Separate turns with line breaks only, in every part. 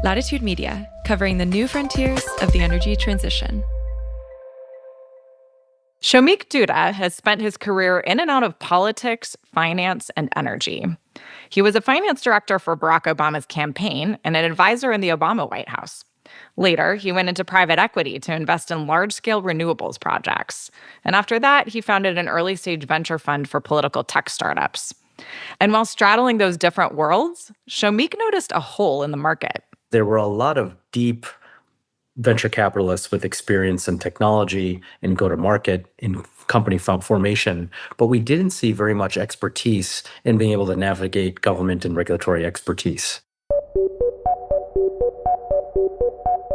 Latitude Media, covering the new frontiers of the energy transition.
Shomik Duda has spent his career in and out of politics, finance, and energy. He was a finance director for Barack Obama's campaign and an advisor in the Obama White House. Later, he went into private equity to invest in large-scale renewables projects. And after that, he founded an early-stage venture fund for political tech startups. And while straddling those different worlds, Shomik noticed a hole in the market.
There were a lot of deep venture capitalists with experience in technology, in go-to-market, in company formation, but we didn't see very much expertise in being able to navigate government and regulatory expertise.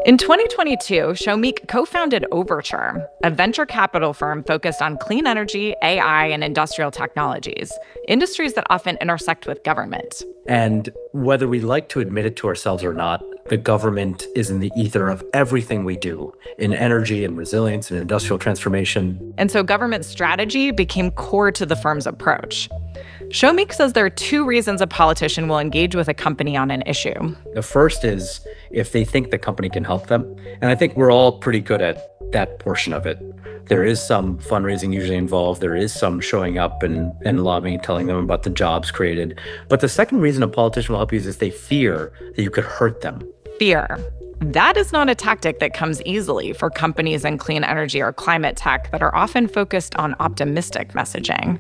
In 2022, Shomik co-founded Overture, a venture capital firm focused on clean energy, AI, and industrial technologies, industries that often intersect with government.
And whether we like to admit it to ourselves or not, the government is in the ether of everything we do in energy and resilience and industrial transformation.
And so government strategy became core to the firm's approach. Shomik says there are two reasons a politician will engage with a company on an issue.
The first is if they think the company can help them. And I think we're all pretty good at that portion of it. There is some fundraising usually involved. There is some showing up and lobbying, telling them about the jobs created. But the second reason a politician will help you is if they fear that you could hurt them.
Fear. That is not a tactic that comes easily for companies in clean energy or climate tech that are often focused on optimistic messaging.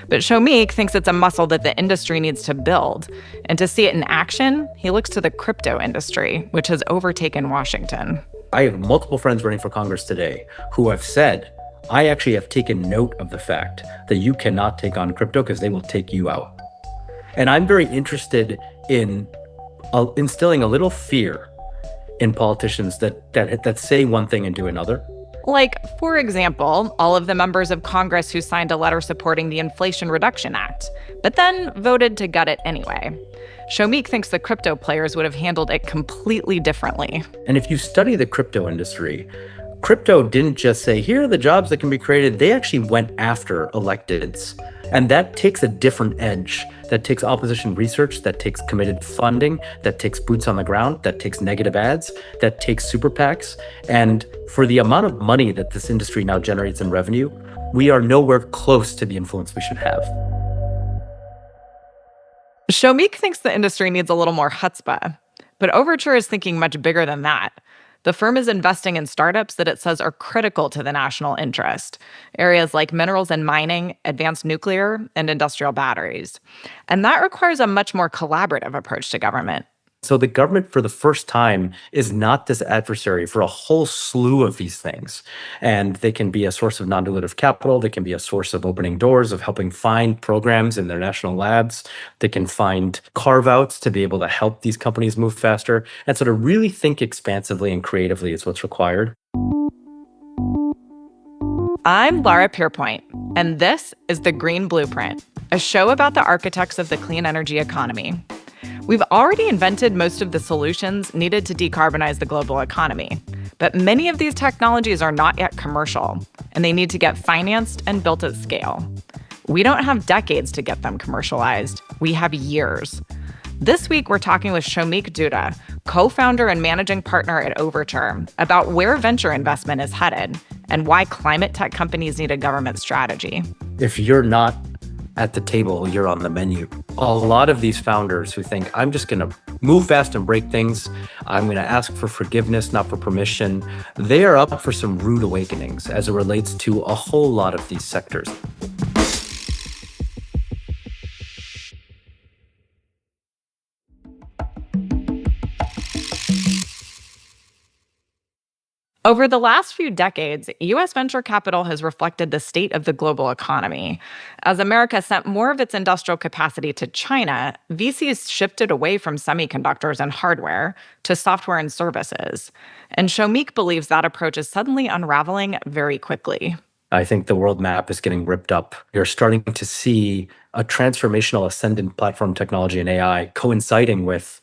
But Shomik thinks it's a muscle that the industry needs to build. And to see it in action, he looks to the crypto industry, which has overtaken Washington.
I have multiple friends running for Congress today who have said, I actually have taken note of the fact that you cannot take on crypto because they will take you out. And I'm very interested in instilling a little fear in politicians that say one thing and do another.
Like, for example, all of the members of Congress who signed a letter supporting the Inflation Reduction Act, but then voted to gut it anyway. Shomik thinks the crypto players would have handled it completely differently.
And if you study the crypto industry, crypto didn't just say, here are the jobs that can be created. They actually went after electeds. And that takes a different edge. That takes opposition research, that takes committed funding, that takes boots on the ground, that takes negative ads, that takes super PACs. And for the amount of money that this industry now generates in revenue, we are nowhere close to the influence we should have.
Shomik thinks the industry needs a little more chutzpah, but Overture is thinking much bigger than that. The firm is investing in startups that it says are critical to the national interest, areas like minerals and mining, advanced nuclear, and industrial batteries. And that requires a much more collaborative approach to government.
So the government, for the first time, is not this adversary for a whole slew of these things. And they can be a source of non-dilutive capital. They can be a source of opening doors, of helping find programs in their national labs. They can find carve-outs to be able to help these companies move faster. And so to really think expansively and creatively is what's required.
I'm Lara Pierpoint, and this is The Green Blueprint, a show about the architects of the clean energy economy. We've already invented most of the solutions needed to decarbonize the global economy, but many of these technologies are not yet commercial, and they need to get financed and built at scale. We don't have decades to get them commercialized. We have years. This week, we're talking with Shomik Duda, co-founder and managing partner at Overture, about where venture investment is headed and why climate tech companies need a government strategy.
If you're not at the table, you're on the menu. A lot of these founders who think, I'm just going to move fast and break things, I'm going to ask for forgiveness, not for permission, they are up for some rude awakenings as it relates to a whole lot of these sectors.
Over the last few decades, U.S. venture capital has reflected the state of the global economy. As America sent more of its industrial capacity to China, VCs shifted away from semiconductors and hardware to software and services. And Shomik believes that approach is suddenly unraveling very quickly.
I think the world map is getting ripped up. You're starting to see a transformational ascendant platform technology and AI coinciding with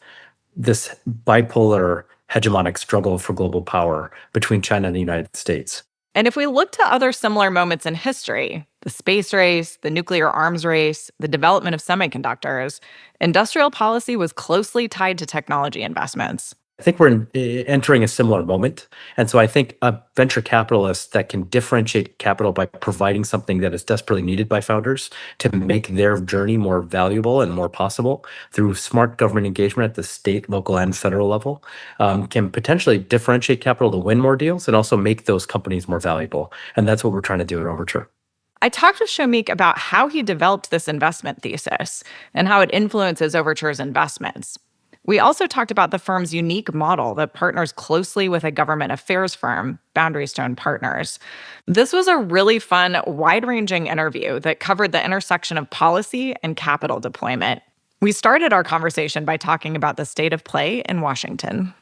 this bipolar hegemonic struggle for global power between China and the United States.
And if we look to other similar moments in history, the space race, the nuclear arms race, the development of semiconductors, industrial policy was closely tied to technology investments.
think we're entering a similar moment. And so I think a venture capitalist that can differentiate capital by providing something that is desperately needed by founders to make their journey more valuable and more possible through smart government engagement at the state, local, and federal level can potentially differentiate capital to win more deals and also make those companies more valuable. And that's what we're trying to do at Overture.
I talked with Shomik about how he developed this investment thesis and how it influences Overture's investments. We also talked about the firm's unique model that partners closely with a government affairs firm, Boundary Stone Partners. This was a really fun, wide-ranging interview that covered the intersection of policy and capital deployment. We started our conversation by talking about the state of play in Washington.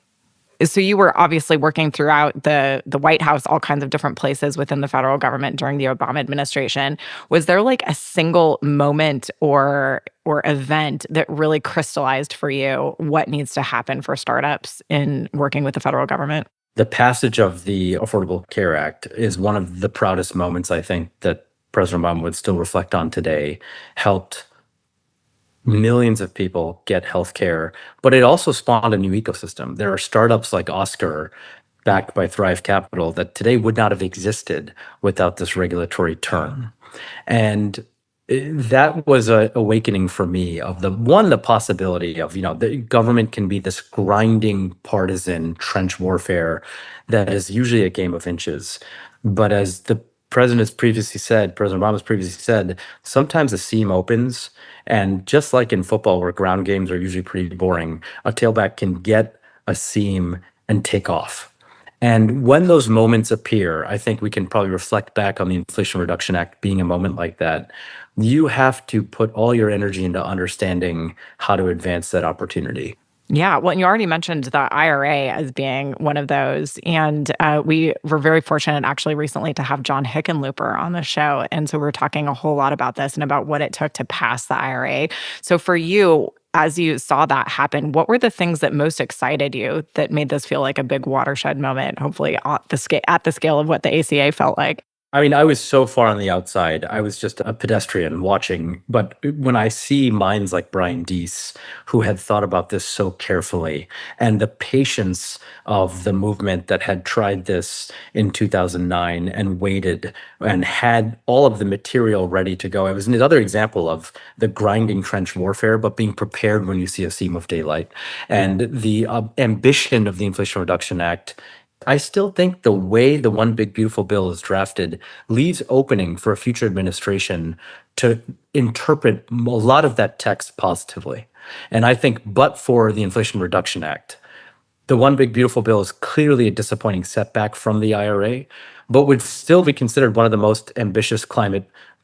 So you were obviously working throughout the White House, all kinds of different places within the federal government during the Obama administration. Was there like a single moment or event that really crystallized for you what needs to happen for startups in working with the federal government?
The passage of the Affordable Care Act is one of the proudest moments, I think, that President Obama would still reflect on today. Helped millions of people get health care, but it also spawned a new ecosystem. There are startups like Oscar, backed by Thrive Capital, that today would not have existed without this regulatory turn. And that was an awakening for me of the possibility of, the government can be this grinding partisan trench warfare that is usually a game of inches. But as the President Obama's previously said, sometimes a seam opens, and just like in football where ground games are usually pretty boring, a tailback can get a seam and take off. And when those moments appear, I think we can probably reflect back on the Inflation Reduction Act being a moment like that. You have to put all your energy into understanding how to advance that opportunity.
Yeah, well, and you already mentioned the IRA as being one of those. And we were very fortunate actually recently to have John Hickenlooper on the show. And so we're talking a whole lot about this and about what it took to pass the IRA. So for you, as you saw that happen, what were the things that most excited you that made this feel like a big watershed moment, hopefully at the scale of what the ACA felt like?
I mean, I was so far on the outside. I was just a pedestrian watching. But when I see minds like Brian Deese, who had thought about this so carefully, and the patience of the movement that had tried this in 2009 and waited and had all of the material ready to go, it was another example of the grinding trench warfare, but being prepared when you see a seam of daylight. And the ambition of the Inflation Reduction Act, I still think the way the One Big Beautiful Bill is drafted leaves opening for a future administration to interpret a lot of that text positively. And I think, but for the Inflation Reduction Act, the One Big Beautiful Bill is clearly a disappointing setback from the IRA, but would still be considered one of the most ambitious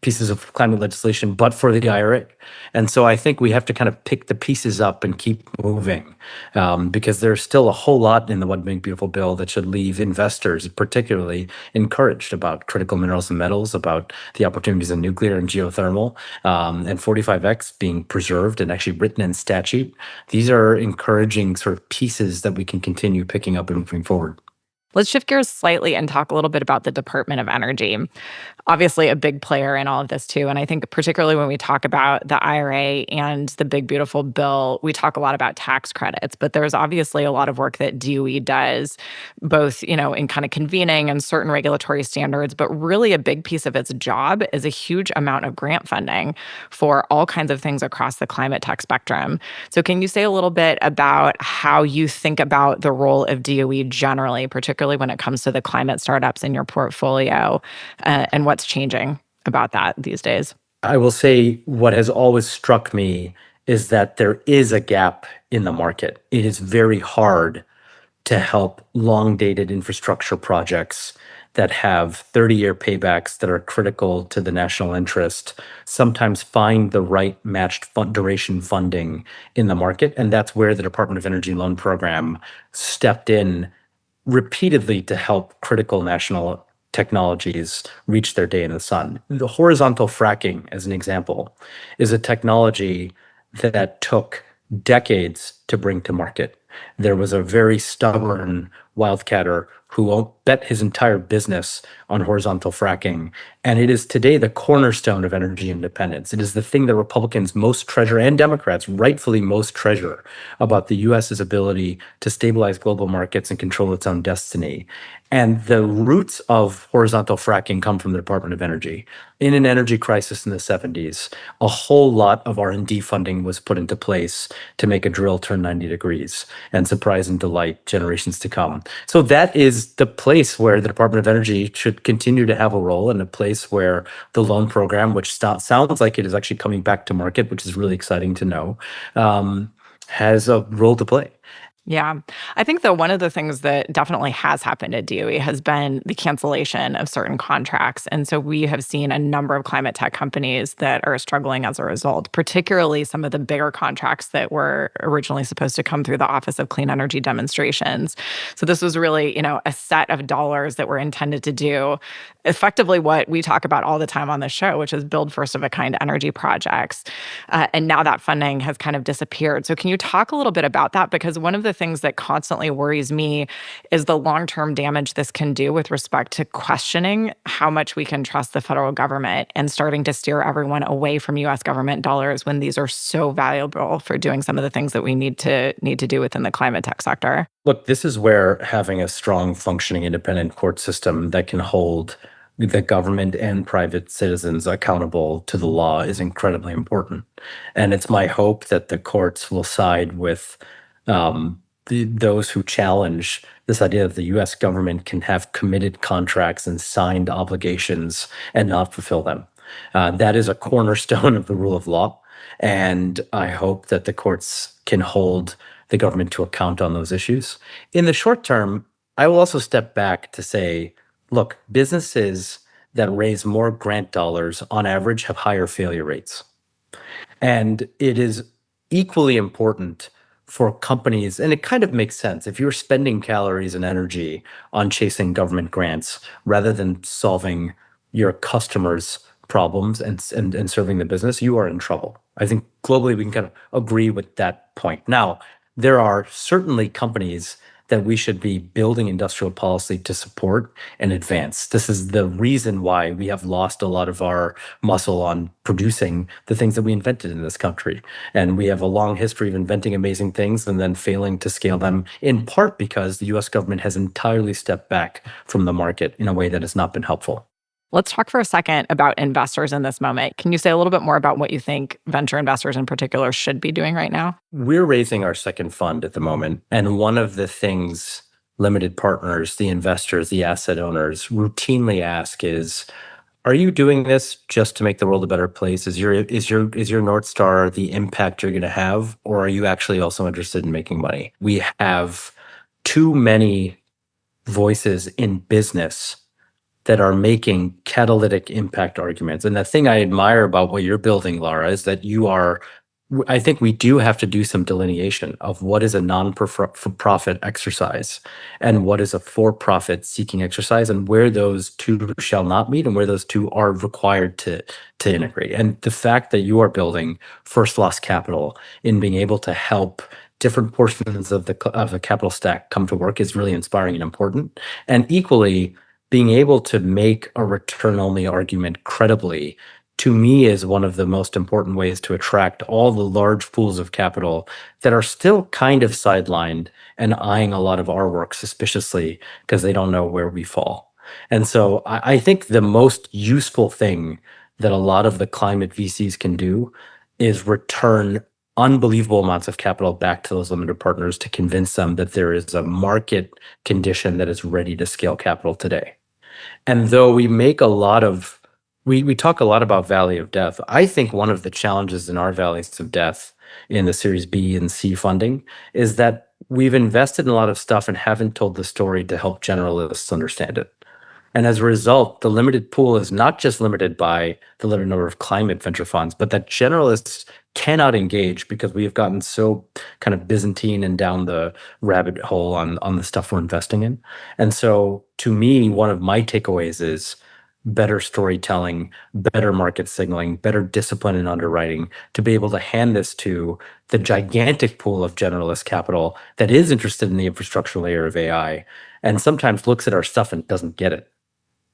pieces of climate legislation, but for the IRA. And so I think we have to kind of pick the pieces up and keep moving because there's still a whole lot in the One Big Beautiful Bill that should leave investors particularly encouraged about critical minerals and metals, about the opportunities in nuclear and geothermal, and 45X being preserved and actually written in statute. These are encouraging sort of pieces that we can continue picking up and moving forward.
Let's shift gears slightly and talk a little bit about the Department of Energy. Obviously, a big player in all of this, too. And I think particularly when we talk about the IRA and the Big Beautiful Bill, we talk a lot about tax credits. But there's obviously a lot of work that DOE does, both, in kind of convening and certain regulatory standards. But really a big piece of its job is a huge amount of grant funding for all kinds of things across the climate tech spectrum. So can you say a little bit about how you think about the role of DOE generally, particularly when it comes to the climate startups in your portfolio and what's changing about that these days?
I will say what has always struck me is that there is a gap in the market. It is very hard to help long-dated infrastructure projects that have 30-year paybacks that are critical to the national interest, sometimes find the right matched duration funding in the market. And that's where the Department of Energy Loan Program stepped in repeatedly to help critical national technologies reach their day in the sun. The horizontal fracking, as an example, is a technology that took decades to bring to market. There was a very stubborn wildcatter who bet his entire business on horizontal fracking. And it is today the cornerstone of energy independence. It is the thing that Republicans most treasure and Democrats rightfully most treasure about the US's ability to stabilize global markets and control its own destiny. And the roots of horizontal fracking come from the Department of Energy. In an energy crisis in the 70s, a whole lot of R&D funding was put into place to make a drill turn 90 degrees and surprise and delight generations to come. So that is the place where the Department of Energy should continue to have a role, and a place where the loan program, which sounds like it is actually coming back to market, which is really exciting to know, has a role to play.
Yeah. I think that one of the things that definitely has happened at DOE has been the cancellation of certain contracts. And so we have seen a number of climate tech companies that are struggling as a result, particularly some of the bigger contracts that were originally supposed to come through the Office of Clean Energy Demonstrations. So this was really, a set of dollars that were intended to do effectively what we talk about all the time on the show, which is build first of a kind energy projects. And now that funding has kind of disappeared. So can you talk a little bit about that? Because one of the things that constantly worries me is the long-term damage this can do with respect to questioning how much we can trust the federal government and starting to steer everyone away from U.S. government dollars when these are so valuable for doing some of the things that we need to do within the climate tech sector.
Look, this is where having a strong, functioning, independent court system that can hold the government and private citizens accountable to the law is incredibly important. And it's my hope that the courts will side with those who challenge this idea that the US government can have committed contracts and signed obligations and not fulfill them. That is a cornerstone of the rule of law. And I hope that the courts can hold the government to account on those issues. In the short term, I will also step back to say, look, businesses that raise more grant dollars on average have higher failure rates. And it is equally important for companies, and it kind of makes sense. If you're spending calories and energy on chasing government grants rather than solving your customers' problems and serving the business, you are in trouble. I think globally we can kind of agree with that point. Now, there are certainly companies that we should be building industrial policy to support and advance. This is the reason why we have lost a lot of our muscle on producing the things that we invented in this country. And we have a long history of inventing amazing things and then failing to scale them, in part because the US government has entirely stepped back from the market in a way that has not been helpful.
Let's talk for a second about investors in this moment. Can you say a little bit more about what you think venture investors in particular should be doing right now?
We're raising our second fund at the moment. And one of the things limited partners, the investors, the asset owners routinely ask is, are you doing this just to make the world a better place? Is your North Star the impact you're going to have? Or are you actually also interested in making money? We have too many voices in business that are making catalytic impact arguments. And the thing I admire about what you're building, Lara, is that I think we do have to do some delineation of what is a non-for-profit exercise and what is a for-profit seeking exercise, and where those two shall not meet and where those two are required to integrate. And the fact that you are building first loss capital in being able to help different portions of the capital stack come to work is really inspiring and important. And equally, being able to make a return-only argument credibly, to me, is one of the most important ways to attract all the large pools of capital that are still kind of sidelined and eyeing a lot of our work suspiciously because they don't know where we fall. And so I think the most useful thing that a lot of the climate VCs can do is return unbelievable amounts of capital back to those limited partners to convince them that there is a market condition that is ready to scale capital today. And though we talk a lot about Valley of Death, I think one of the challenges in our valleys of death in the Series B and C funding is that we've invested in a lot of stuff and haven't told the story to help generalists understand it. And as a result, the limited pool is not just limited by the limited number of climate venture funds, but that generalists cannot engage because we have gotten so kind of Byzantine and down the rabbit hole on the stuff we're investing in. And so to me, one of my takeaways is better storytelling, better market signaling, better discipline in underwriting to be able to hand this to the gigantic pool of generalist capital that is interested in the infrastructure layer of AI and sometimes looks at our stuff and doesn't get it.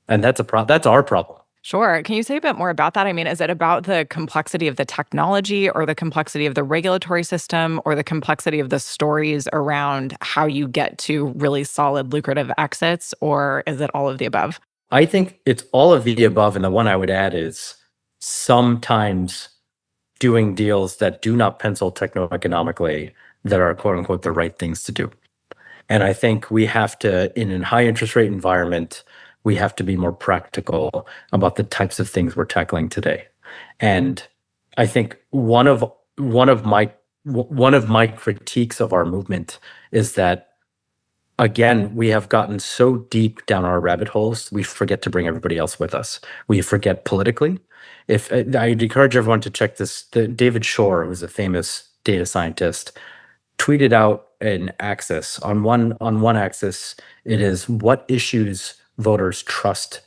And that's that's our problem.
Sure. Can you say a bit more about that? I mean, is it about the complexity of the technology or the complexity of the regulatory system or the complexity of the stories around how you get to really solid, lucrative exits? Or is it all of the above?
I think it's all of the above. And the one I would add is sometimes doing deals that do not pencil techno-economically that are quote unquote the right things to do. And I think we have to, in a high interest rate environment, we have to be more practical about the types of things we're tackling today. And I think one of my critiques of our movement is that, again, we have gotten so deep down our rabbit holes, we forget to bring everybody else with us. We forget politically. If I'd encourage everyone to check this, David Shore, who's a famous data scientist, tweeted out an axis. On one axis, it is what issues voters trust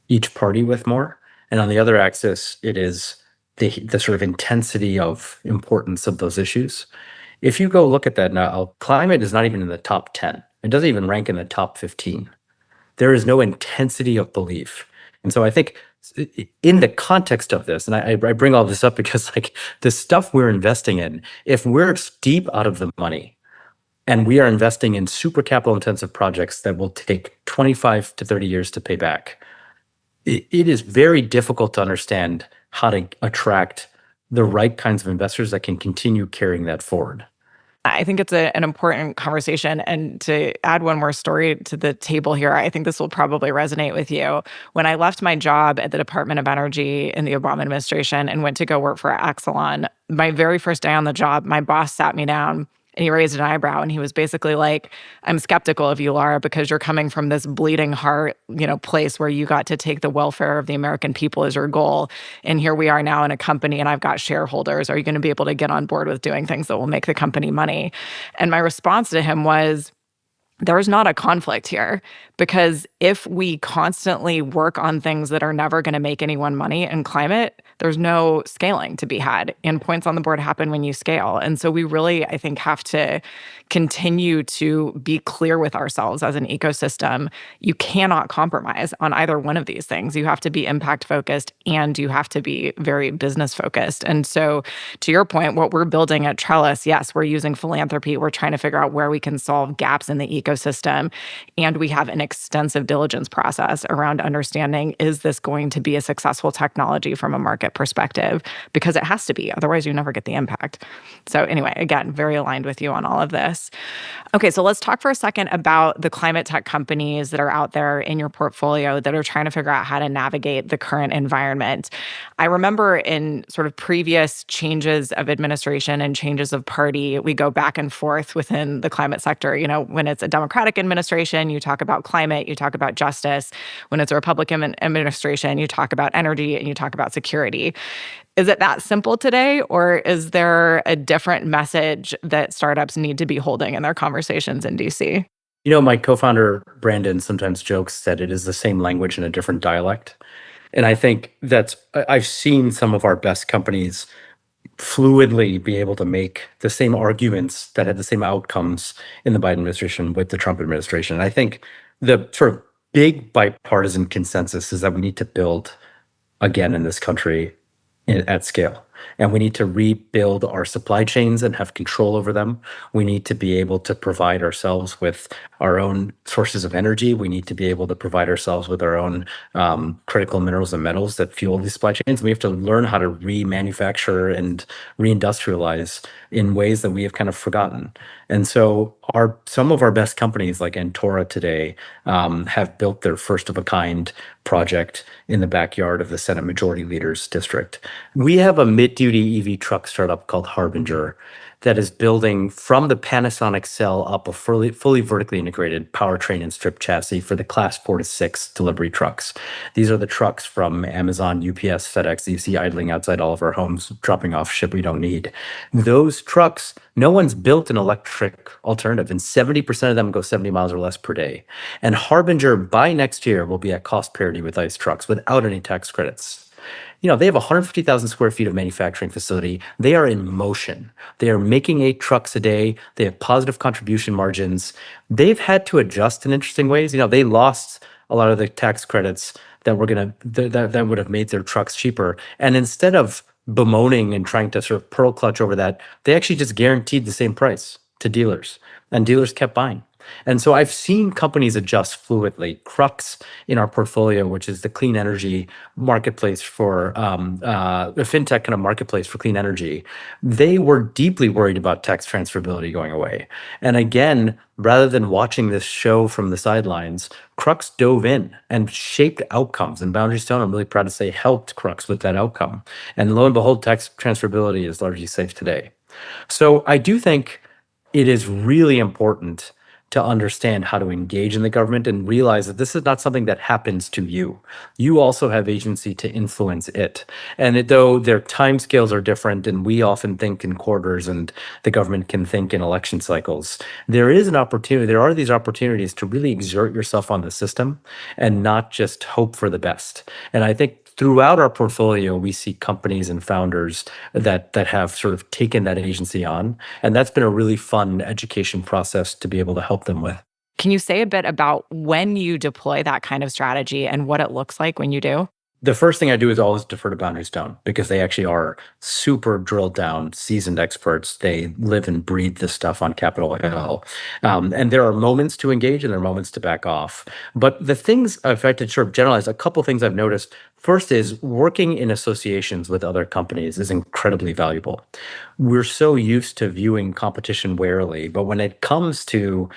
each party with more, and on the other axis, it is the sort of intensity of importance of those issues. If you go look at that now, climate is not even in the top 10. It doesn't even rank in the top 15. There is no intensity of belief. And so I think in the context of this, and I bring all this up because like the stuff we're investing in, if we're deep out of the money and we are investing in super capital intensive projects that will take 25 to 30 years to pay back, it is very difficult to understand how to attract the right kinds of investors that can continue carrying that forward.
I think it's an important conversation. And to add one more story to the table here, I think this will probably resonate with you. When I left my job at the Department of Energy in the Obama administration and went to go work for Exelon, my very first day on the job, my boss sat me down and he raised an eyebrow and he was basically like, I'm skeptical of you, Lara, because you're coming from this bleeding heart, place where you got to take the welfare of the American people as your goal. And here we are now in a company and I've got shareholders. Are you going to be able to get on board with doing things that will make the company money? And my response to him was, there's not a conflict here, because if we constantly work on things that are never going to make anyone money in climate, there's no scaling to be had. And points on the board happen when you scale. And so we really, I think, have to continue to be clear with ourselves as an ecosystem. You cannot compromise on either one of these things. You have to be impact focused and you have to be very business focused. And so to your point, what we're building at Trellis, yes, we're using philanthropy. We're trying to figure out where we can solve gaps in the ecosystem. And we have an extensive diligence process around understanding, is this going to be a successful technology from a market perspective? Because it has to be, otherwise you never get the impact. So anyway, again, very aligned with you on all of this. Okay, so let's talk for a second about the climate tech companies that are out there in your portfolio that are trying to figure out how to navigate the current environment. I remember in sort of previous changes of administration and changes of party, we go back and forth within the climate sector. When it's a Democratic administration, you talk about climate, you talk about justice. When it's a Republican administration, you talk about energy and you talk about security. Is it that simple today, or is there a different message that startups need to be holding in their conversations in DC?
My co-founder, Brandon, sometimes jokes that it is the same language in a different dialect. And I think I've seen some of our best companies fluidly be able to make the same arguments that had the same outcomes in the Biden administration with the Trump administration. And I think the sort of big bipartisan consensus is that we need to build again in this country at scale. And we need to rebuild our supply chains and have control over them. We need to be able to provide ourselves with our own sources of energy. We need to be able to provide ourselves with our own critical minerals and metals that fuel these supply chains. We have to learn how to remanufacture and reindustrialize in ways that we have kind of forgotten. And so some of our best companies like Antora today have built their first of a kind project in the backyard of the Senate Majority Leader's district. We have a light-duty EV truck startup called Harbinger that is building from the Panasonic cell up a fully vertically integrated powertrain and strip chassis for the Class 4 to 6 delivery trucks. These are the trucks from Amazon, UPS, FedEx that you see idling outside all of our homes, dropping off shit we don't need. Those trucks, no one's built an electric alternative, and 70% of them go 70 miles or less per day. And Harbinger, by next year, will be at cost parity with ICE trucks without any tax credits. They have 150,000 square feet of manufacturing facility. They are in motion. They are making 8 trucks a day. They have positive contribution margins. They've had to adjust in interesting ways. They lost a lot of the tax credits that that would have made their trucks cheaper. And instead of bemoaning and trying to sort of pearl clutch over that, they actually just guaranteed the same price to dealers, and dealers kept buying. And so I've seen companies adjust fluidly. Crux in our portfolio, which is the clean energy marketplace for the fintech kind of marketplace for clean energy, they were deeply worried about tax transferability going away. And again, rather than watching this show from the sidelines, Crux dove in and shaped outcomes. And Boundary Stone, I'm really proud to say, helped Crux with that outcome. And lo and behold, tax transferability is largely safe today. So I do think it is really important to understand how to engage in the government and realize that this is not something that happens to you. You also have agency to influence it. And though their timescales are different, and we often think in quarters and the government can think in election cycles, there is an opportunity. There are these opportunities to really exert yourself on the system and not just hope for the best. And I think throughout our portfolio, we see companies and founders that have sort of taken that agency on. And that's been a really fun education process to be able to help them with.
Can you say a bit about when you deploy that kind of strategy and what it looks like when you do?
The first thing I do is always defer to Boundary Stone, because they actually are super drilled down, seasoned experts. They live and breathe this stuff on Capitol Hill. And there are moments to engage and there are moments to back off. But the things, if I had to sort of generalize, a couple things I've noticed. First is working in associations with other companies is incredibly valuable. We're so used to viewing competition warily, but when it comes to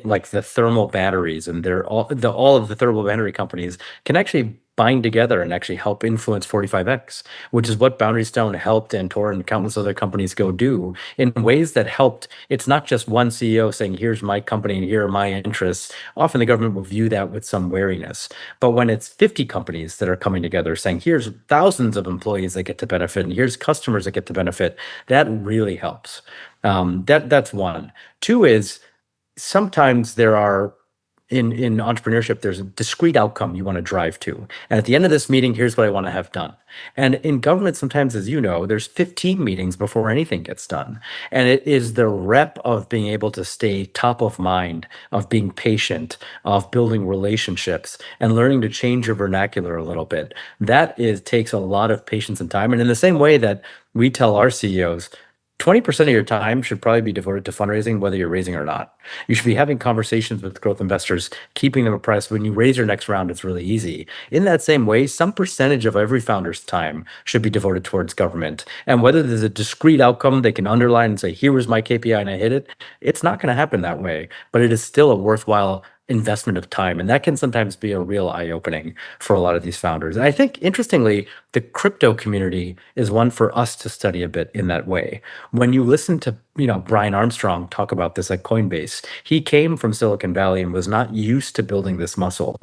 like the thermal batteries, and all of the thermal battery companies can actually bind together and actually help influence 45X, which is what Boundary Stone helped Antor and countless other companies go do in ways that helped. It's not just one CEO saying, here's my company and here are my interests. Often the government will view that with some wariness. But when it's 50 companies that are coming together saying, here's thousands of employees that get to benefit and here's customers that get to benefit, that really helps. That's one. Two is sometimes there are in entrepreneurship, there's a discrete outcome you want to drive to. And at the end of this meeting, here's what I want to have done. And in government, sometimes, as you know, there's 15 meetings before anything gets done. And it is the rep of being able to stay top of mind, of being patient, of building relationships, and learning to change your vernacular a little bit. That takes a lot of patience and time. And in the same way that we tell our CEOs, 20% of your time should probably be devoted to fundraising, whether you're raising or not. You should be having conversations with growth investors, keeping them apprised. When you raise your next round, it's really easy. In that same way, some percentage of every founder's time should be devoted towards government. And whether there's a discrete outcome they can underline and say, here was my KPI and I hit it, it's not going to happen that way. But it is still a worthwhile investment of time. And that can sometimes be a real eye-opening for a lot of these founders. And I think, interestingly, the crypto community is one for us to study a bit in that way. When you listen to, Brian Armstrong talk about this at Coinbase, he came from Silicon Valley and was not used to building this muscle.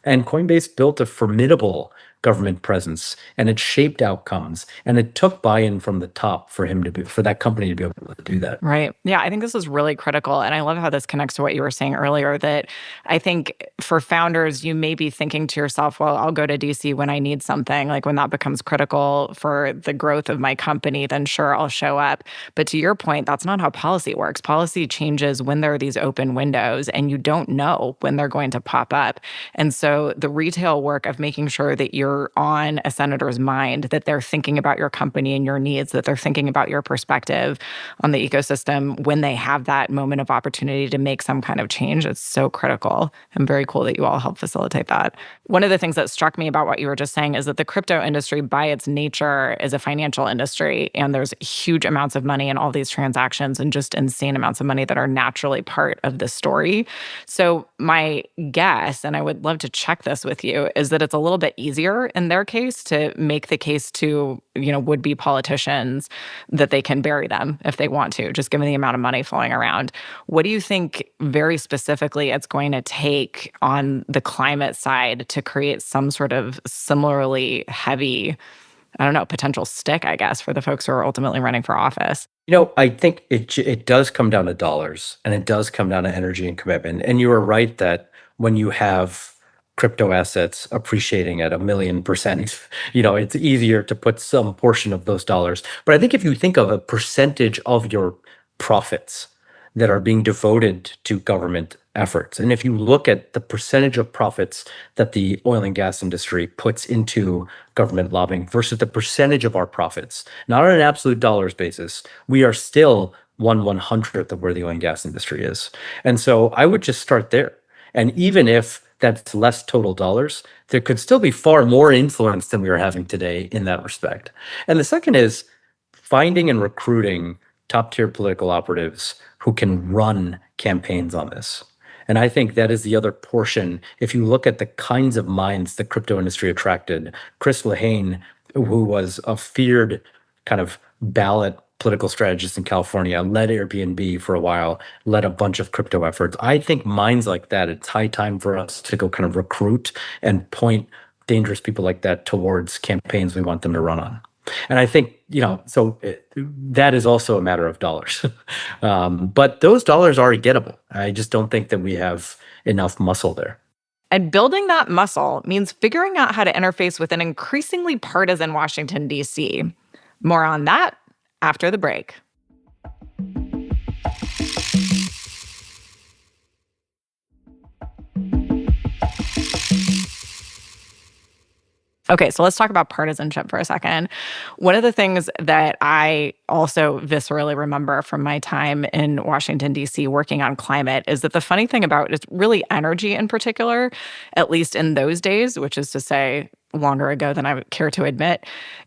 And Coinbase built a formidable government presence, and it shaped outcomes, and it took buy-in from the top for that company to be able to do that.
Right. Yeah, I think this is really critical. And I love how this connects to what you were saying earlier, that I think for founders, you may be thinking to yourself, well, I'll go to DC when I need something. Like when that becomes critical for the growth of my company, then sure, I'll show up. But to your point, that's not how policy works. Policy changes when there are these open windows, and you don't know when they're going to pop up. And so the retail work of making sure that you're on a senator's mind, that they're thinking about your company and your needs, that they're thinking about your perspective on the ecosystem when they have that moment of opportunity to make some kind of change, it's so critical and very cool that you all help facilitate that. One of the things that struck me about what you were just saying is that the crypto industry, by its nature, is a financial industry, and there's huge amounts of money in all these transactions. transactions and just insane amounts of money that are naturally part of the story. So my guess, and I would love to check this with you, is that it's a little bit easier in their case to make the case to, would-be politicians that they can bury them if they want to, just given the amount of money flowing around. What do you think very specifically it's going to take on the climate side to create some sort of similarly heavy, I don't know, potential stick, I guess, for the folks who are ultimately running for office?
I think it does come down to dollars, and it does come down to energy and commitment. And you are right that when you have crypto assets appreciating at 1,000,000%, it's easier to put some portion of those dollars. But I think if you think of a percentage of your profits that are being devoted to government efforts, and if you look at the percentage of profits that the oil and gas industry puts into government lobbying versus the percentage of our profits, not on an absolute dollars basis, we are still 1/100th of where the oil and gas industry is. And so I would just start there. And even if that's less total dollars, there could still be far more influence than we are having today in that respect. And the second is finding and recruiting top tier political operatives who can run campaigns on this. And I think that is the other portion. If you look at the kinds of minds the crypto industry attracted, Chris Lehane, who was a feared kind of ballot political strategist in California, led Airbnb for a while, led a bunch of crypto efforts. I think minds like that, it's high time for us to go kind of recruit and point dangerous people like that towards campaigns we want them to run on. And I think, that is also a matter of dollars. But those dollars are gettable. I just don't think that we have enough muscle there.
And building that muscle means figuring out how to interface with an increasingly partisan Washington, D.C. More on that after the break. Okay, so let's talk about partisanship for a second. One of the things that I also viscerally remember from my time in Washington, D.C. working on climate is that the funny thing about it's really energy in particular, at least in those days, which is to say longer ago than I would care to admit,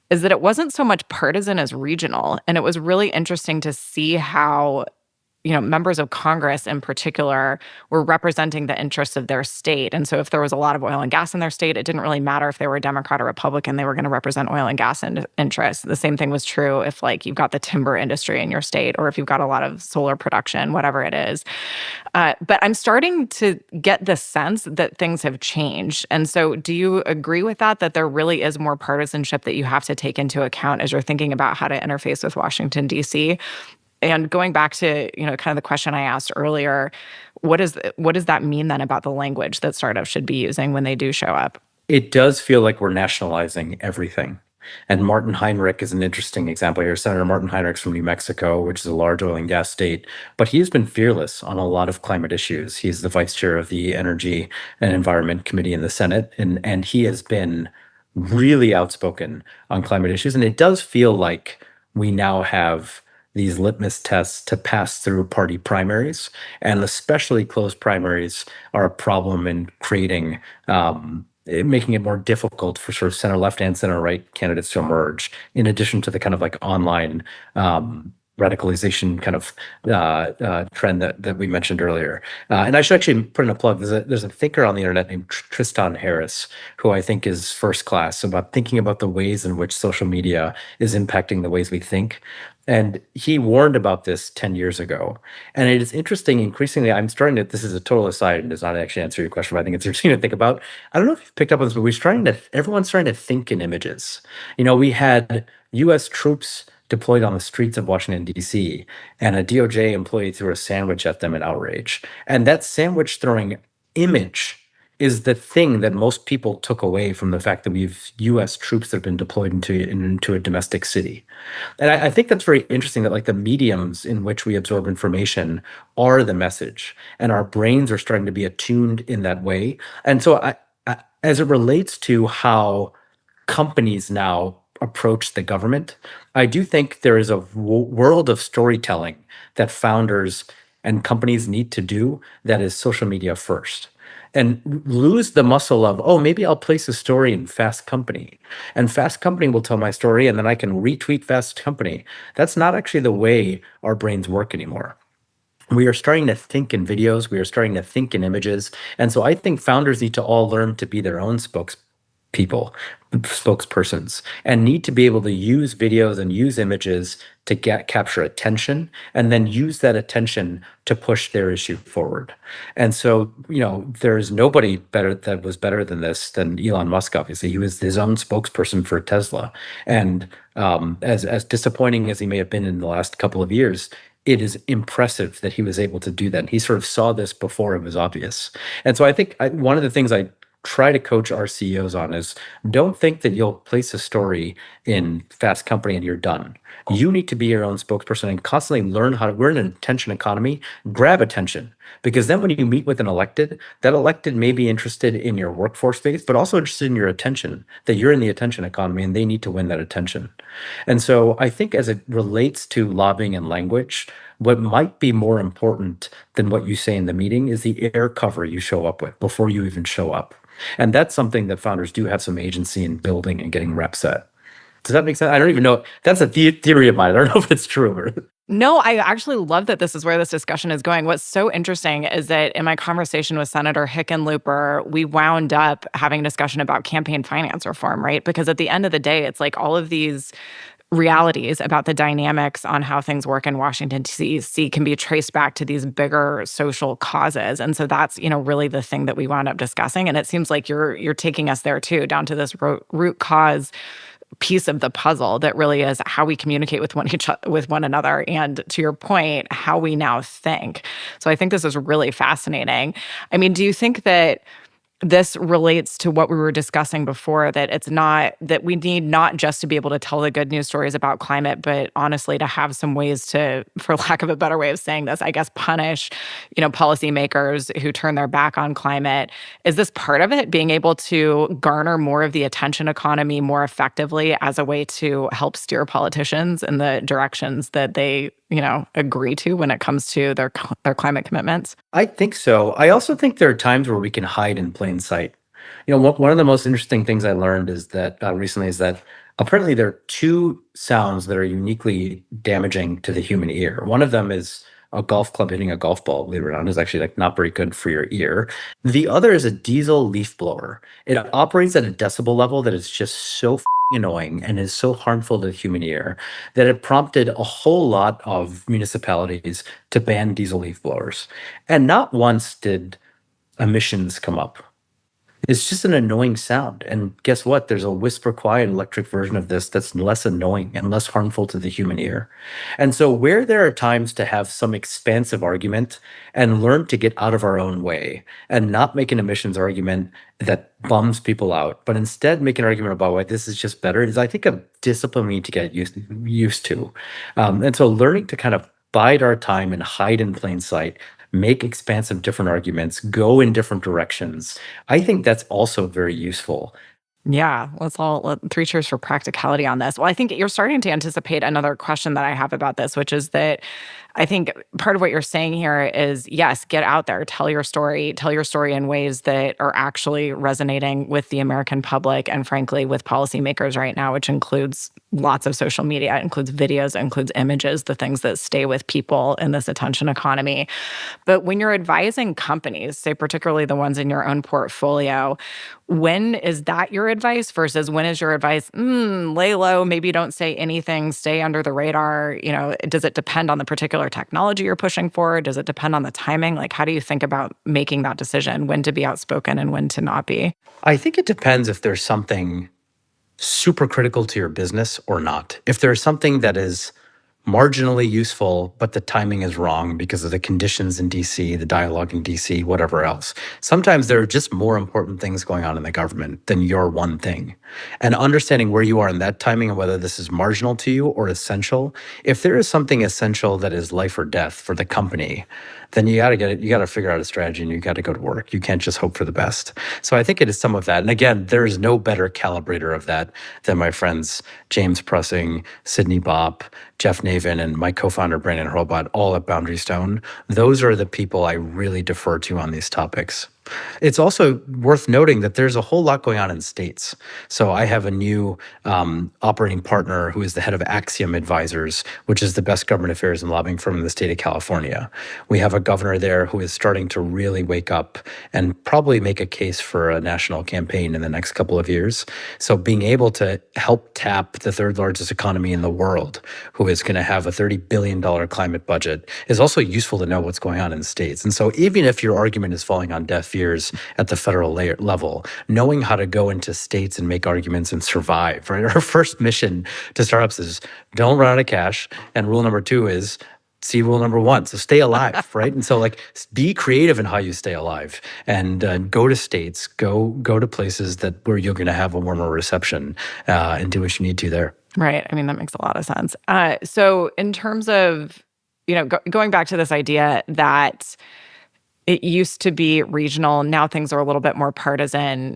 is that it wasn't so much partisan as regional. And it was really interesting to see how members of Congress in particular were representing the interests of their state. And so if there was a lot of oil and gas in their state, it didn't really matter if they were a Democrat or Republican, they were going to represent oil and gas interests. The same thing was true if you've got the timber industry in your state or if you've got a lot of solar production, whatever it is. But I'm starting to get the sense that things have changed. And so do you agree with that there really is more partisanship that you have to take into account as you're thinking about how to interface with Washington, D.C.? And going back to, kind of the question I asked earlier, what does that mean then about the language that startups should be using when they do show up?
It does feel like we're nationalizing everything. And Martin Heinrich is an interesting example here. Senator Martin Heinrich's from New Mexico, which is a large oil and gas state, but he has been fearless on a lot of climate issues. He's the vice chair of the Energy and Environment Committee in the Senate, and he has been really outspoken on climate issues. And it does feel like we now have these litmus tests to pass through party primaries, and especially closed primaries are a problem in creating, making it more difficult for sort of center left and center right candidates to emerge, in addition to the kind of online radicalization kind of trend that we mentioned earlier. And I should actually put in a plug. There's a thinker on the internet named Tristan Harris, who I think is first class about thinking about the ways in which social media is impacting the ways we think. And he warned about this 10 years ago. And it is interesting, increasingly, this is a total aside and does not actually answer your question, but I think it's interesting to think about. I don't know if you've picked up on this, but everyone's trying to think in images. We had US troops deployed on the streets of Washington, D.C., and a DOJ employee threw a sandwich at them in outrage. And that sandwich throwing image is the thing that most people took away from the fact that we've U.S. troops that have been deployed into a domestic city. And I think that's very interesting that the mediums in which we absorb information are the message, and our brains are starting to be attuned in that way. And so as it relates to how companies now approach the government, I do think there is a world of storytelling that founders and companies need to do that is social media first. and lose the muscle of, oh, maybe I'll place a story in Fast Company and Fast Company will tell my story and then I can retweet Fast Company. That's not actually the way our brains work anymore. We are starting to think in videos. We are starting to think in images. And so I think founders need to all learn to be their own spokespersons, and need to be able to use videos and use images to capture attention and then use that attention to push their issue forward. And so, there's nobody that was better than this than Elon Musk. Obviously, he was his own spokesperson for Tesla. And as disappointing as he may have been in the last couple of years, it is impressive that he was able to do that. And he sort of saw this before it was obvious. And so I think one of the things I try to coach our CEOs on is, don't think that you'll place a story in Fast Company and you're done. You need to be your own spokesperson and constantly learn how to, we're in an attention economy, grab attention. Because then when you meet with an elected, that elected may be interested in your workforce space, but also interested in your attention, that you're in the attention economy and they need to win that attention. And so I think as it relates to lobbying and language, what might be more important than what you say in the meeting is the air cover you show up with before you even show up. And that's something that founders do have some agency in building and getting reps at. Does that make sense? I don't even know. That's a theory of mine. I don't know if it's true or.
No, I actually love that this is where this discussion is going. What's so interesting is that in my conversation with Senator Hickenlooper, we wound up having a discussion about campaign finance reform, right? Because at the end of the day, it's like all of these realities about the dynamics on how things work in Washington, D.C. can be traced back to these bigger social causes. And so that's, really the thing that we wound up discussing. And it seems like you're taking us there too, down to this root cause piece of the puzzle that really is how we communicate with one another, and to your point, how we now think. So I think this is really fascinating. I mean, do you think that this relates to what we were discussing before, that it's not that we need not just to be able to tell the good news stories about climate, but honestly to have some ways to, for lack of a better way of saying this, I guess, punish, policymakers who turn their back on climate? Is this part of it, being able to garner more of the attention economy more effectively as a way to help steer politicians in the directions that they agree to when it comes to their climate commitments?
I think so. I also think there are times where we can hide in plain sight. One of the most interesting things I learned is that recently is that apparently there are two sounds that are uniquely damaging to the human ear. One of them is a golf club hitting a golf ball, believe it or not, is actually not very good for your ear. The other is a diesel leaf blower. It operates at a decibel level that is just so annoying and is so harmful to the human ear that it prompted a whole lot of municipalities to ban diesel leaf blowers. And not once did emissions come up. It's just an annoying sound. And guess what? There's a whisper quiet electric version of this that's less annoying and less harmful to the human ear. And so where there are times to have some expansive argument and learn to get out of our own way and not make an emissions argument that bums people out, but instead make an argument about why this is just better, is, I think, a discipline we need to get used to. And so learning to kind of bide our time and hide in plain sight, make expansive different arguments, go in different directions. I think that's also very useful.
Yeah, let's all three cheers for practicality on this. Well, I think you're starting to anticipate another question that I have about this, which is that I think part of what you're saying here is, yes, get out there, tell your story in ways that are actually resonating with the American public and, frankly, with policymakers right now, which includes lots of social media, it includes videos, it includes images, the things that stay with people in this attention economy. But when you're advising companies, say particularly the ones in your own portfolio, when is that your advice versus when is your advice, lay low, maybe don't say anything, stay under the radar? Does it depend on the particular technology you're pushing for? Does it depend on the timing? Like, how do you think about making that decision, when to be outspoken and when to not be?
I think it depends if there's something super critical to your business or not. If there's something that is marginally useful, but the timing is wrong because of the conditions in DC, the dialogue in DC, whatever else. Sometimes there are just more important things going on in the government than your one thing. And understanding where you are in that timing and whether this is marginal to you or essential. If there is something essential that is life or death for the company, then you got to figure out a strategy and you got to go to work. You can't just hope for the best. So I think it is some of that. And again, there is no better calibrator of that than my friends James Pressing, Sydney Bopp, Jeff Navin, and my co-founder Brandon Hurlbut, all at Boundary Stone. Those are the people I really defer to on these topics. It's also worth noting that there's a whole lot going on in states. So I have a new operating partner who is the head of Axiom Advisors, which is the best government affairs and lobbying firm in the state of California. We have a governor there who is starting to really wake up and probably make a case for a national campaign in the next couple of years. So being able to help tap the third largest economy in the world, who is going to have a $30 billion climate budget, is also useful to know what's going on in states. And so even if your argument is falling on deaf ears at the federal level, knowing how to go into states and make arguments and survive, right? Our first mission to startups is don't run out of cash. And rule number 2 is see rule number 1. So stay alive, right? And so like be creative in how you stay alive and go to states, go to places that where you're going to have a warmer reception and do what you need to there.
Right. I mean, that makes a lot of sense. So in terms of, going back to this idea that it used to be regional, now things are a little bit more partisan.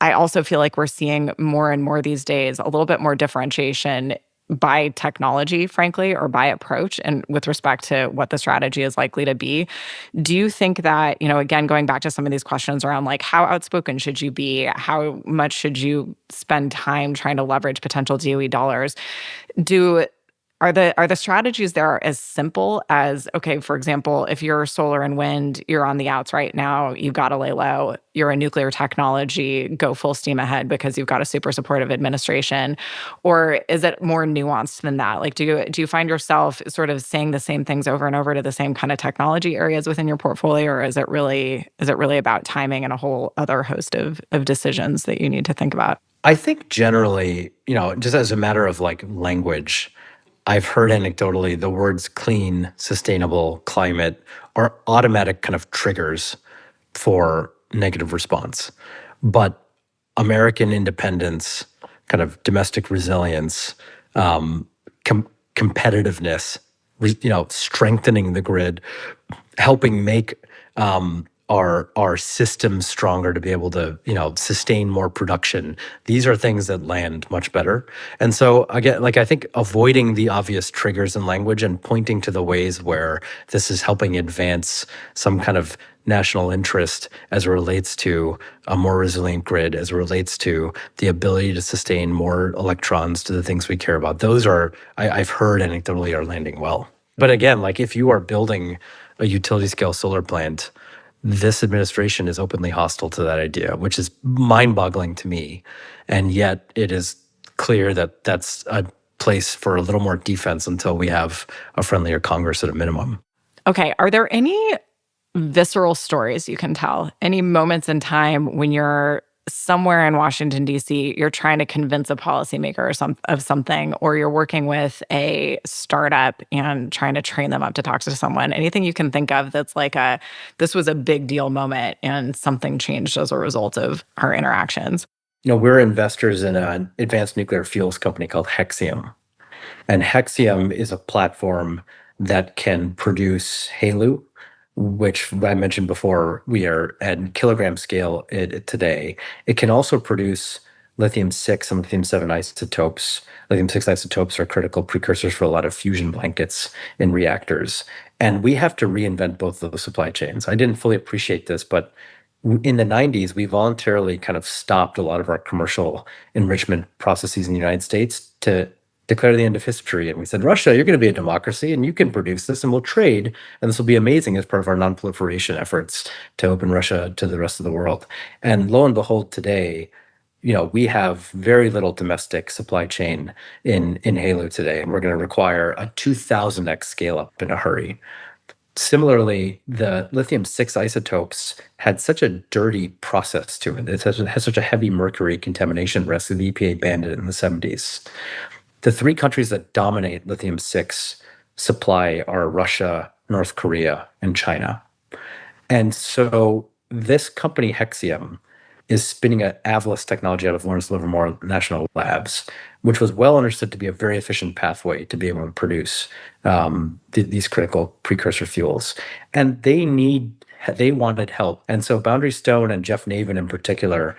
I also feel like we're seeing more and more these days, a little bit more differentiation by technology, frankly, or by approach, and with respect to what the strategy is likely to be. Do you think that, again, going back to some of these questions around like how outspoken should you be? How much should you spend time trying to leverage potential DOE dollars? Are the strategies there as simple as, okay, for example, if you're solar and wind, you're on the outs right now, you've got to lay low. You're a nuclear technology, go full steam ahead because you've got a super supportive administration? Or is it more nuanced than that? Like, do you find yourself sort of saying the same things over and over to the same kind of technology areas within your portfolio, or is it really about timing and a whole other host of decisions that you need to think about?
I think generally, just as a matter of like language, I've heard anecdotally the words clean, sustainable, climate are automatic kind of triggers for negative response. But American independence, kind of domestic resilience, competitiveness, strengthening the grid, helping make our systems stronger to be able to sustain more production. These are things that land much better. And so again, like I think avoiding the obvious triggers in language and pointing to the ways where this is helping advance some kind of national interest as it relates to a more resilient grid, as it relates to the ability to sustain more electrons to the things we care about. Those are, I've heard anecdotally, are landing well. But again, like if you are building a utility scale solar plant, this administration is openly hostile to that idea, which is mind-boggling to me. And yet it is clear that that's a place for a little more defense until we have a friendlier Congress at a minimum.
Okay. Are there any visceral stories you can tell? Any moments in time when you're somewhere in Washington, D.C., you're trying to convince a policymaker of something, or you're working with a startup and trying to train them up to talk to someone? Anything you can think of that's like this was a big deal moment and something changed as a result of our interactions?
We're investors in an advanced nuclear fuels company called Hexium. And Hexium is a platform that can produce HALEU, which I mentioned before, we are at kilogram scale today. It can also produce lithium-6 and lithium-7 isotopes. Lithium-6 isotopes are critical precursors for a lot of fusion blankets in reactors. And we have to reinvent both of those supply chains. I didn't fully appreciate this, but in the 90s, we voluntarily kind of stopped a lot of our commercial enrichment processes in the United States to declare the end of history. And we said, Russia, you're going to be a democracy and you can produce this and we'll trade. And this will be amazing as part of our non-proliferation efforts to open Russia to the rest of the world. And lo and behold, today, we have very little domestic supply chain in HALEU today. And we're going to require a 2000x scale up in a hurry. Similarly, the lithium-6 isotopes had such a dirty process to it. It has such a heavy mercury contamination risk that the EPA banned it in the 70s. The 3 countries that dominate lithium-6 supply are Russia, North Korea, and China. And so this company, Hexium, is spinning an Avalos technology out of Lawrence Livermore National Labs, which was well understood to be a very efficient pathway to be able to produce these critical precursor fuels. And they need They wanted help. And so Boundary Stone and Jeff Navin in particular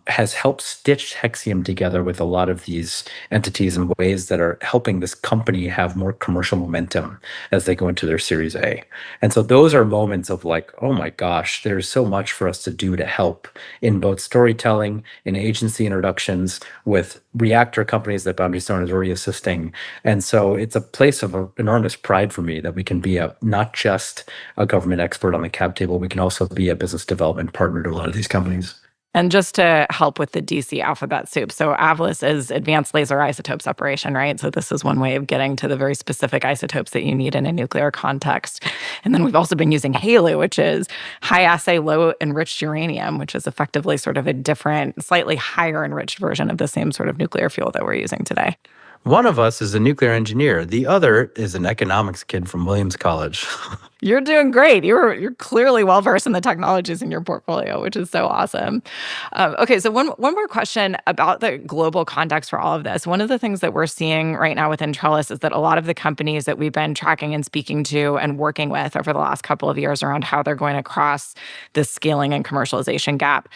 has helped stitch Hexium together with a lot of these entities in ways that are helping this company have more commercial momentum as they go into their Series A. And so those are moments of like, oh my gosh, there's so much for us to do to help in both storytelling, in agency introductions, with reactor companies that Boundary Stone is already assisting. And so it's a place of enormous pride for me that we can be not just a government expert on the cap table, we can also be a business development partner to a lot of these companies.
And just to help with the DC alphabet soup, so AVLIS is Advanced Laser Isotope Separation, right? So this is one way of getting to the very specific isotopes that you need in a nuclear context. And then we've also been using HALEU, which is high assay, low enriched uranium, which is effectively sort of a different, slightly higher enriched version of the same sort of nuclear fuel that we're using today.
One of us is a nuclear engineer. The other is an economics kid from Williams College.
You're doing great. You're clearly well versed in the technologies in your portfolio, which is so awesome. Okay, so one more question about the global context for all of this. One of the things that we're seeing right now within Trellis is that a lot of the companies that we've been tracking and speaking to and working with over the last couple of years around how they're going to cross this scaling and commercialization gap,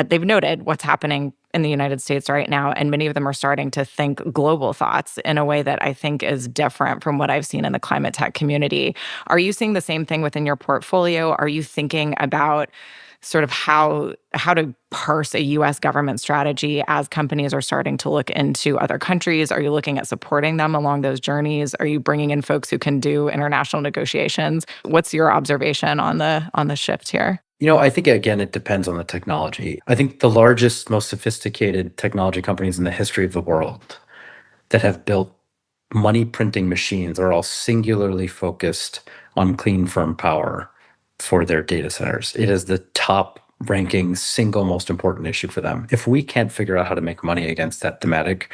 they've noted what's happening in the United States right now, and many of them are starting to think global thoughts in a way that I think is different from what I've seen in the climate tech community. Are you seeing the same thing within your portfolio? Are you thinking about sort of how to parse a U.S. government strategy as companies are starting to look into other countries? Are you looking at supporting them along those journeys? Are you bringing in folks who can do international negotiations? What's your observation on the shift here?
I think, again, it depends on the technology. I think the largest, most sophisticated technology companies in the history of the world that have built money printing machines are all singularly focused on clean, firm power for their data centers. It is the top ranking, single most important issue for them. If we can't figure out how to make money against that thematic,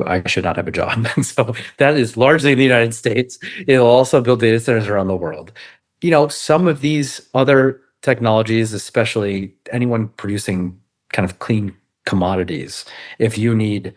I should not have a job. And so that is largely in the United States. It'll also build data centers around the world. Some of these other technologies, especially anyone producing kind of clean commodities, if you need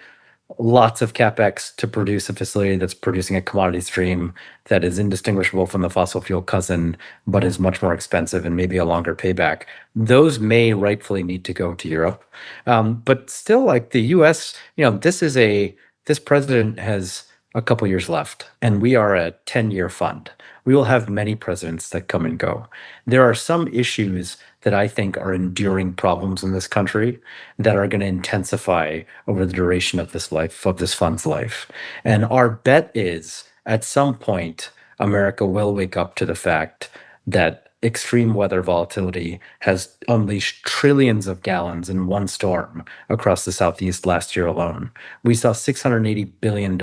lots of capex to produce a facility that's producing a commodity stream that is indistinguishable from the fossil fuel cousin, but is much more expensive and maybe a longer payback, those may rightfully need to go to Europe. But still, like the US, this president has a couple years left, and we are a 10-year fund. We will have many presidents that come and go. There are some issues that I think are enduring problems in this country that are going to intensify over the duration of this fund's life. And our bet is at some point, America will wake up to the fact that extreme weather volatility has unleashed trillions of gallons in one storm across the Southeast last year alone. We saw $680 billion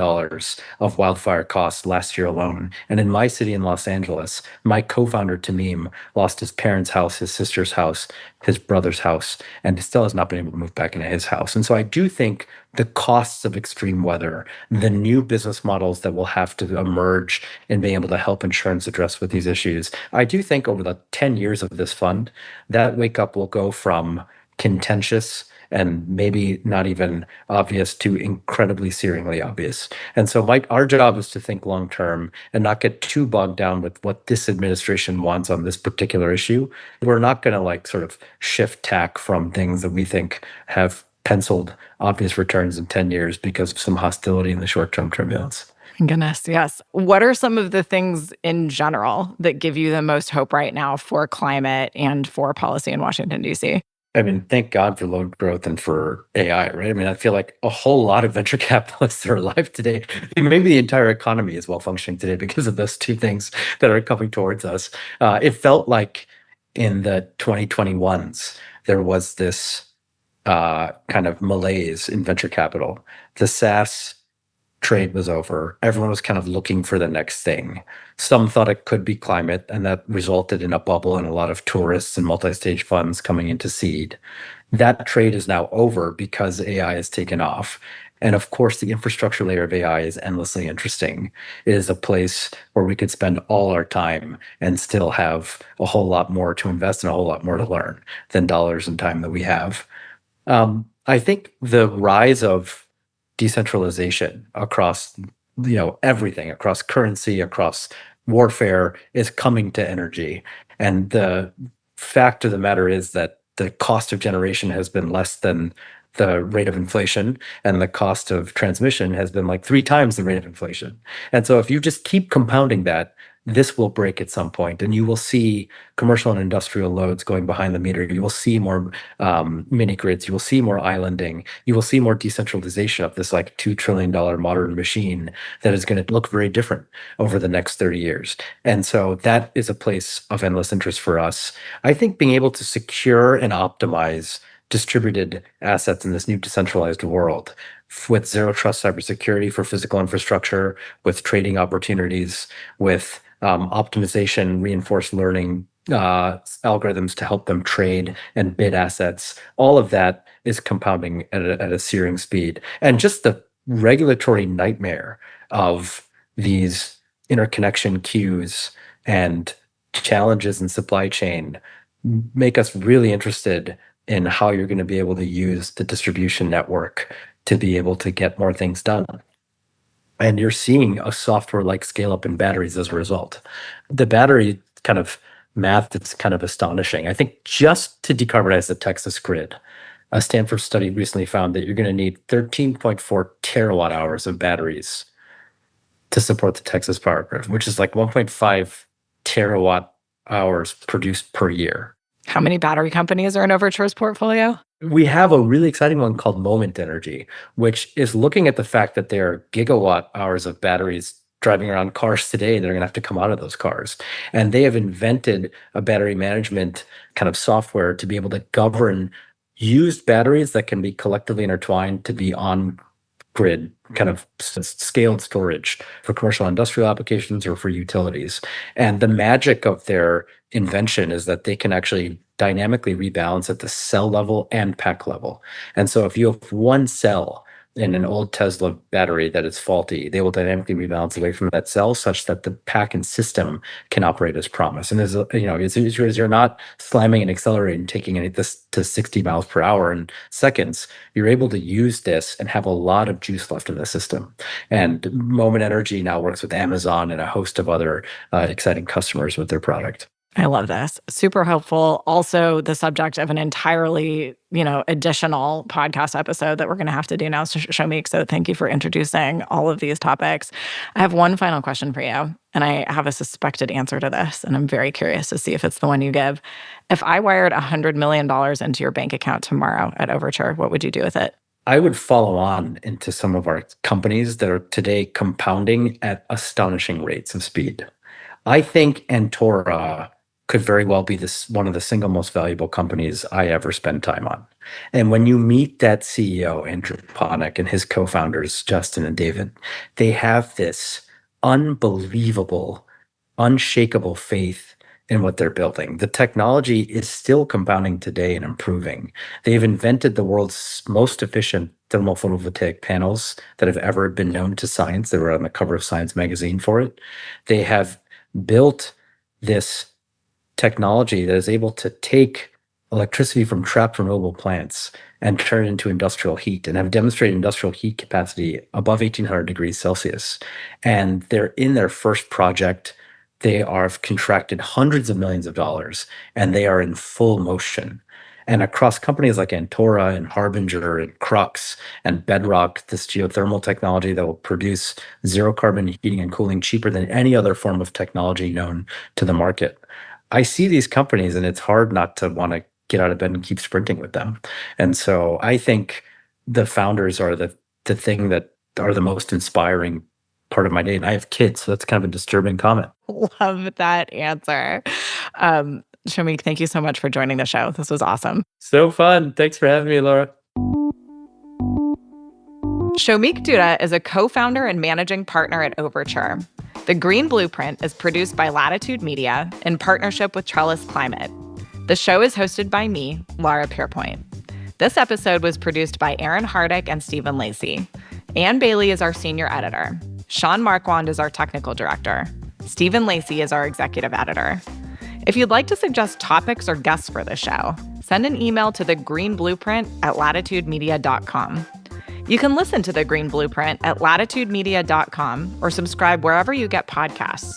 of wildfire costs last year alone. And in my city in Los Angeles, my co-founder, Tamim, lost his parents' house, his sister's house, his brother's house, and still has not been able to move back into his house. And so I do think the costs of extreme weather, the new business models that will have to emerge in being able to help insurance address with these issues, I do think over the 10 years of this fund, that wake up will go from contentious and maybe not even obvious to incredibly searingly obvious. And so our job is to think long term and not get too bogged down with what this administration wants on this particular issue. We're not going to sort of shift tack from things that we think have penciled obvious returns in 10 years because of some hostility in the short-term turbulence.
Goodness, yes. What are some of the things in general that give you the most hope right now for climate and for policy in Washington, D.C.?
I mean, thank God for load growth and for AI, right? I mean, I feel like a whole lot of venture capitalists are alive today. Maybe the entire economy is well functioning today because of those two things that are coming towards us. It felt like in the 2021s, there was this kind of malaise in venture capital. The SaaS trade was over. Everyone was kind of looking for the next thing. Some thought it could be climate, and that resulted in a bubble and a lot of tourists and multi-stage funds coming into seed. That trade is now over because AI has taken off. And of course, the infrastructure layer of AI is endlessly interesting. It is a place where we could spend all our time and still have a whole lot more to invest and a whole lot more to learn than dollars and time that we have. I think the rise of decentralization across everything, across currency, across warfare, is coming to energy. And the fact of the matter is that the cost of generation has been less than the rate of inflation, and the cost of transmission has been like 3 times the rate of inflation. And so if you just keep compounding that, this will break at some point, and you will see commercial and industrial loads going behind the meter. You will see more mini grids. You will see more islanding. You will see more decentralization of this like $2 trillion modern machine that is going to look very different over the next 30 years. And so that is a place of endless interest for us. I think being able to secure and optimize distributed assets in this new decentralized world with zero trust cybersecurity for physical infrastructure, with trading opportunities, with optimization, reinforced learning algorithms to help them trade and bid assets. All of that is compounding at a searing speed. And just the regulatory nightmare of these interconnection queues and challenges in supply chain make us really interested in how you're going to be able to use the distribution network to be able to get more things done. And you're seeing a software-like scale-up in batteries as a result. The battery kind of math is kind of astonishing. I think just to decarbonize the Texas grid, a Stanford study recently found that you're going to need 13.4 terawatt hours of batteries to support the Texas power grid, which is like 1.5 terawatt hours produced per year.
How many battery companies are in Overture's portfolio?
We have a really exciting one called Moment Energy, which is looking at the fact that there are gigawatt hours of batteries driving around cars today that are going to have to come out of those cars. And they have invented a battery management kind of software to be able to govern used batteries that can be collectively intertwined to be on grid kind of scaled storage for commercial industrial applications or for utilities. And the magic of their invention is that they can actually dynamically rebalance at the cell level and pack level. And so if you have one cell in an old Tesla battery that is faulty, they will dynamically rebalance away from that cell such that the pack and system can operate as promised. And as you're not slamming and accelerating, taking this to 60 miles per hour in seconds, you're able to use this and have a lot of juice left in the system. And Moment Energy now works with Amazon and a host of other exciting customers with their product.
I love this. Super helpful. Also, the subject of an entirely, additional podcast episode that we're going to have to do now, Shomik. So thank you for introducing all of these topics. I have one final question for you, and I have a suspected answer to this, and I'm very curious to see if it's the one you give. If I wired $100 million into your bank account tomorrow at Overture, what would you do with it?
I would follow on into some of our companies that are today compounding at astonishing rates of speed. I think Antora could very well be one of the single most valuable companies I ever spend time on. And when you meet that CEO, Andrew Ponick, and his co-founders, Justin and David, they have this unbelievable, unshakable faith in what they're building. The technology is still compounding today and improving. They've invented the world's most efficient thermal photovoltaic panels that have ever been known to science. They were on the cover of Science magazine for it. They have built this technology that is able to take electricity from trapped renewable plants and turn it into industrial heat, and have demonstrated industrial heat capacity above 1800 degrees Celsius. And they're in their first project. They have contracted hundreds of millions of dollars, and they are in full motion. And across companies like Antora and Harbinger and Crux and Bedrock, this geothermal technology that will produce zero carbon heating and cooling cheaper than any other form of technology known to the market. I see these companies, and it's hard not to want to get out of bed and keep sprinting with them. And so I think the founders are the thing that are the most inspiring part of my day. And I have kids, so that's kind of a disturbing comment.
Love that answer. Shomik, thank you so much for joining the show. This was awesome.
So fun. Thanks for having me, Laura.
Shomik Duda is a co-founder and managing partner at Overture. The Green Blueprint is produced by Latitude Media in partnership with Trellis Climate. The show is hosted by me, Lara Pierpoint. This episode was produced by Aaron Hardick and Stephen Lacey. Ann Bailey is our senior editor. Sean Marquand is our technical director. Stephen Lacey is our executive editor. If you'd like to suggest topics or guests for the show, send an email to thegreenblueprint@latitudemedia.com. You can listen to The Green Blueprint at latitudemedia.com or subscribe wherever you get podcasts.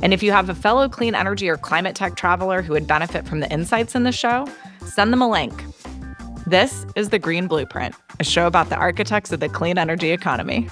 And if you have a fellow clean energy or climate tech traveler who would benefit from the insights in the show, send them a link. This is The Green Blueprint, a show about the architects of the clean energy economy.